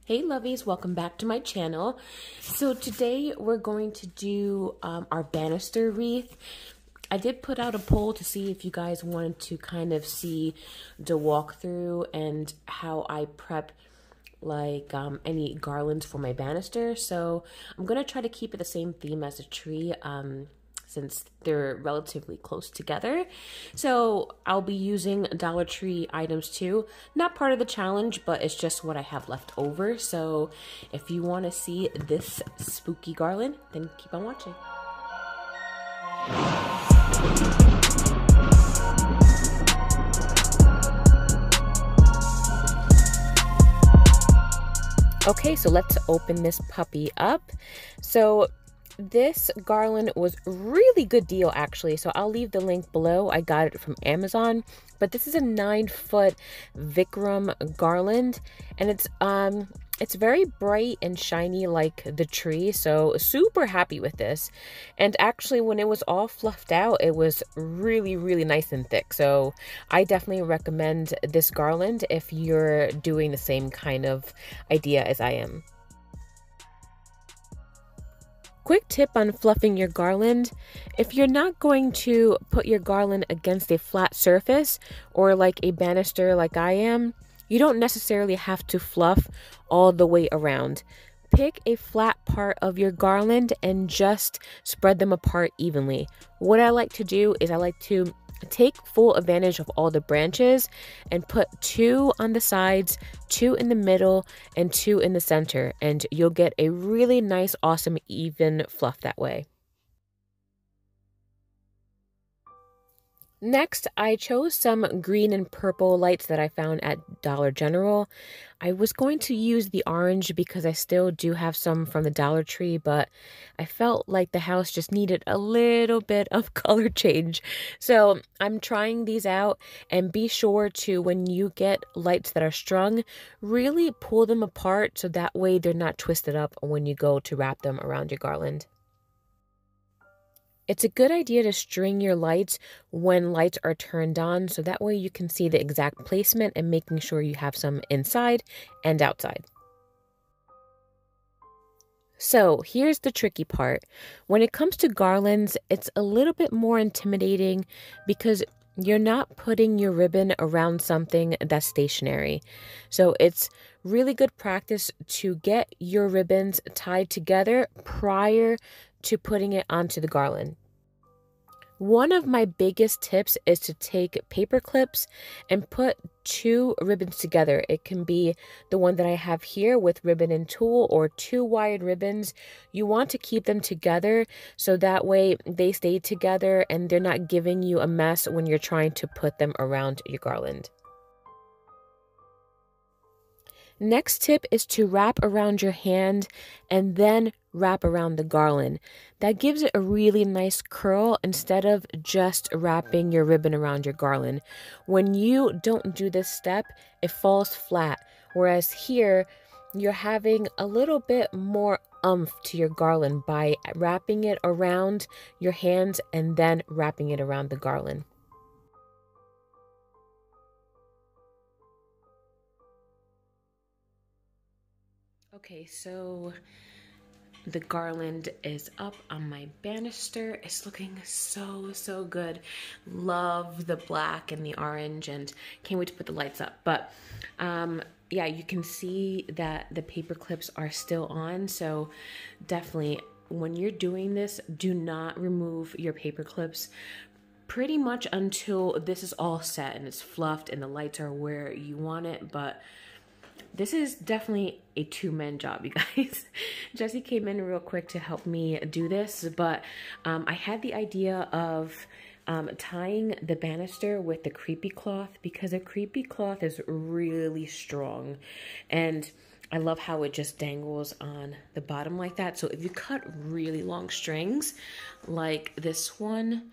Hey lovies, welcome back to my channel. So today we're going to do our banister wreath. I did put out a poll to see if you guys wanted to kind of see the walkthrough and how I prep like any garlands for my banister. So I'm gonna try to keep it the same theme as the tree since they're relatively close together. So I'll be using Dollar Tree items too. Not part of the challenge, but it's just what I have left over. So if you want to see this spooky garland, then keep on watching. Okay, so let's open this puppy up. So this garland was really good deal actually, so I'll leave the link below. I got it from Amazon, but this is a 9-foot Vikram garland, and it's very bright and shiny like the tree, so super happy with this. And actually when it was all fluffed out, it was really nice and thick, so I definitely recommend this garland if you're doing the same kind of idea as I am. Quick tip on fluffing your garland. If you're not going to put your garland against a flat surface or like a banister like I am, you don't necessarily have to fluff all the way around. Pick a flat part of your garland and just spread them apart evenly. What I like to do is I like to take full advantage of all the branches and put 2 on the sides, 2 in the middle, and 2 in the center, and you'll get a really nice, awesome, even fluff that way. Next, I chose some green and purple lights that I found at Dollar General. I was going to use the orange because I still do have some from the Dollar Tree, but I felt like the house just needed a little bit of color change. So I'm trying these out, and be sure to, when you get lights that are strung, really pull them apart so that way they're not twisted up when you go to wrap them around your garland. It's a good idea to string your lights when lights are turned on, so that way you can see the exact placement and making sure you have some inside and outside. So here's the tricky part. When it comes to garlands, it's a little bit more intimidating because you're not putting your ribbon around something that's stationary. So it's really good practice to get your ribbons tied together prior to putting it onto the garland. One of my biggest tips is to take paper clips and put 2 ribbons together. It can be the one that I have here with ribbon and tulle, or 2 wired ribbons. You want to keep them together so that way they stay together and they're not giving you a mess when you're trying to put them around your garland. Next tip is to wrap around your hand and then wrap around the garland. That gives it a really nice curl instead of just wrapping your ribbon around your garland. When you don't do this step, it falls flat, whereas here you're having a little bit more oomph to your garland by wrapping it around your hands and then wrapping it around the garland. Okay, so the garland is up on my banister. It's looking so good. Love the black and the orange, and can't wait to put the lights up. But yeah, you can see that the paper clips are still on, so definitely when you're doing this, do not remove your paper clips pretty much until this is all set and it's fluffed and the lights are where you want it. But this is definitely a 2-man job, you guys. Jesse came in real quick to help me do this, but I had the idea of tying the banister with the creepy cloth because the creepy cloth is really strong, and I love how it just dangles on the bottom like that. So if you cut really long strings like this one,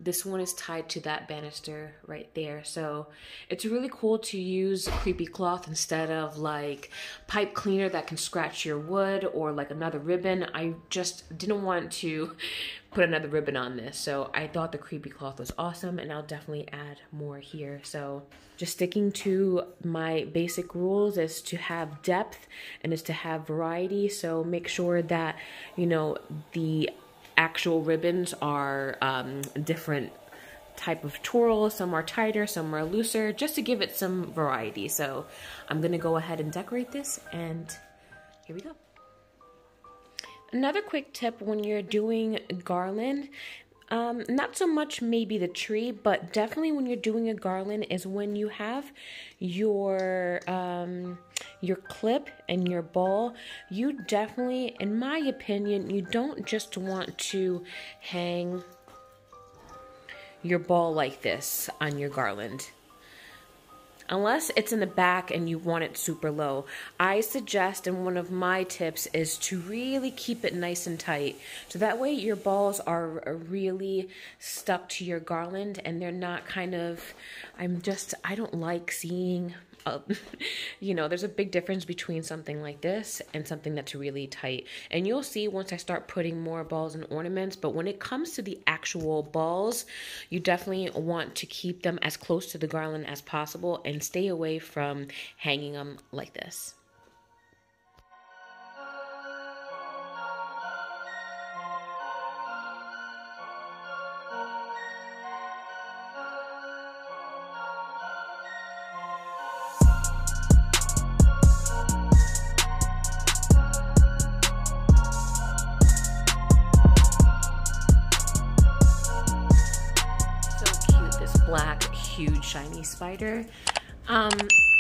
this one is tied to that banister right there. So it's really cool to use creepy cloth instead of like pipe cleaner that can scratch your wood, or like another ribbon. I just didn't want to put another ribbon on this, so I thought the creepy cloth was awesome, and I'll definitely add more here. So just sticking to my basic rules is to have depth and is to have variety. So make sure that, you know, the actual ribbons are different type of twirl. Some are tighter, some are looser, just to give it some variety. So I'm gonna go ahead and decorate this, and here we go. Another quick tip when you're doing garland, not so much maybe the tree, but definitely when you're doing a garland, is when you have your clip and your ball, you definitely, in my opinion, you don't just want to hang your ball like this on your garland. Unless it's in the back and you want it super low, I suggest, and one of my tips is to really keep it nice and tight. So that way your balls are really stuck to your garland and they're not kind of, I don't like seeing, you know, there's a big difference between something like this and something that's really tight. And you'll see once I start putting more balls and ornaments, but when it comes to the actual balls, you definitely want to keep them as close to the garland as possible and stay away from hanging them like this. Black, huge, shiny spider.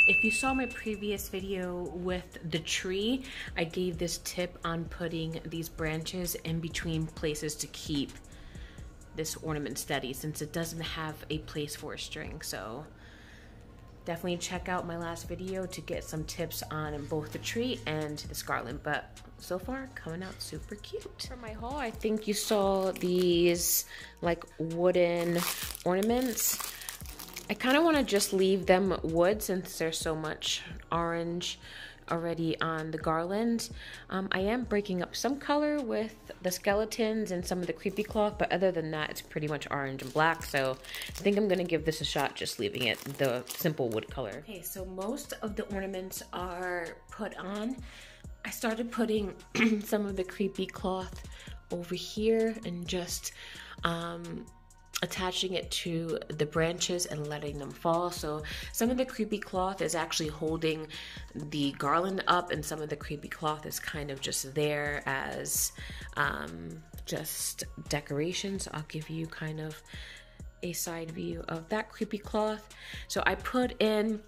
If you saw my previous video with the tree, I gave this tip on putting these branches in between places to keep this ornament steady, since it doesn't have a place for a string. So definitely check out my last video to get some tips on both the tree and this garland, but so far coming out super cute. For my haul, I think you saw these like wooden ornaments. I kind of want to just leave them wood since there's so much orange already on the garland. I am breaking up some color with the skeletons and some of the creepy cloth, but other than that, it's pretty much orange and black. So I think I'm gonna give this a shot, just leaving it the simple wood color. Okay, so most of the ornaments are put on. I started putting some of the creepy cloth over here and just attaching it to the branches and letting them fall. So some of the creepy cloth is actually holding the garland up, and some of the creepy cloth is kind of just there as just decoration. So I'll give you kind of a side view of that creepy cloth. So I put in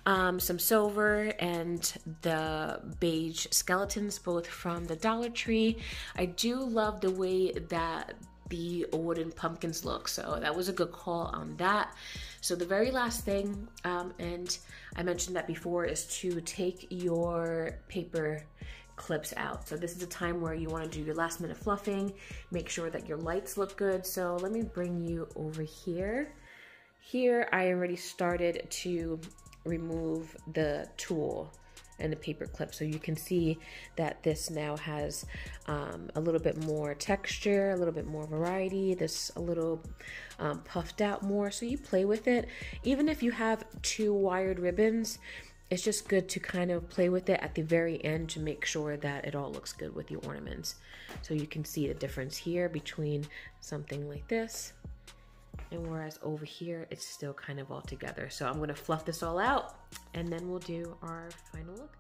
some silver and the beige skeletons, both from the Dollar Tree. I do love the way that the wooden pumpkins look, so that was a good call on that. So the very last thing, and I mentioned that before, is to take your paper clips out. So this is a time where you want to do your last minute fluffing, make sure that your lights look good. So let me bring you over here. Here I already started to remove the tulle and the paper clip, so you can see that this now has a little bit more texture, a little bit more variety. This a little puffed out more, so you play with it. Even if you have two wired ribbons, it's just good to kind of play with it at the very end to make sure that it all looks good with your ornaments. So you can see the difference here between something like this, and whereas over here it's still kind of all together. So I'm going to fluff this all out and then we'll do our final look.